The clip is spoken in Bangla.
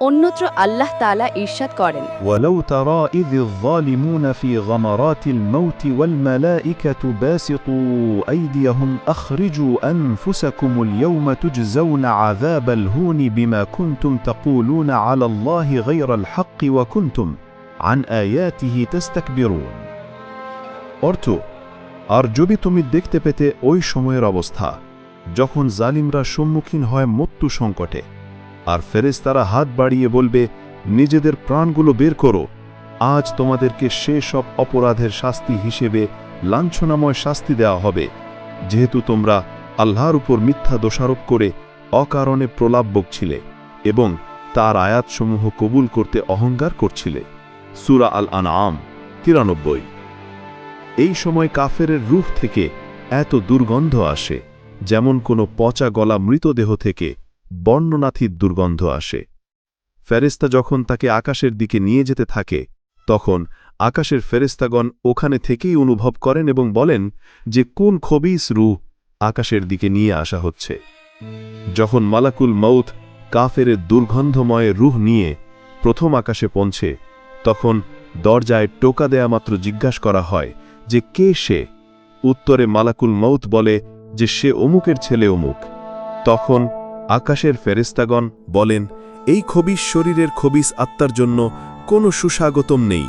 অন্যত্র আল্লাহ তাআলা ইরশাদ করেন, ولو ترى إذ الظالمون في غمرات الموت والملائكة باسطوا أيديهم أخرجوا أنفسكم اليوم تجزون عذاب الهون بما كنتم تقولون على الله غير الحق وكنتم عن آياته تستكبرون অর্থ আর যদি তুমি দেখতে পেতে ওই সময়ের অবস্থা যখন জালিমরা সম্মুখীন হয় মৃত্যু সংকটে আর ফেরেশতারা হাত বাড়িয়ে বলবে নিজেদের প্রাণগুলো বের করো, আজ তোমাদেরকে সে সব অপরাধের শাস্তি হিসেবে লাঞ্ছনাময় শাস্তি দেওয়া হবে যেহেতু তোমরা আল্লাহর উপর মিথ্যা দোষারোপ করে অকারণে প্রলাপ বকছিলে এবং তার আয়াতসমূহ কবুল করতে অহংকার করছিলে। সূরা আল আনআম 93। এই সময় কাফেরের রূহ থেকে এত দুর্গন্ধ আসে যেমন কোনো পচা গলা মৃতদেহ থেকে বর্ণনাথীর দুর্গন্ধ আসে। ফেরেশতা যখন তাকে আকাশের দিকে নিয়ে যেতে থাকে তখন আকাশের ফেরেশতাগণ ওখানে থেকেই অনুভব করেন এবং বলেন যে কোন খবিস রূহ আকাশের দিকে নিয়ে আসা হচ্ছে। যখন মালাকুল মউত কাফেরের দুর্গন্ধময় রূহ নিয়ে প্রথম আকাশে পৌঁছে তখন দরজায় টোকা দেয়া মাত্র জিজ্ঞাসা করা হয় যে কে সে। উত্তরে মালাকুল মউত বলে যে সে অমুকের ছেলে অমুক। তখন আকাশের ফেরেশতাগণ বলেন এই খবিস শরীরের খবিস আত্মার জন্য কোনো সুস্বাগতম নেই।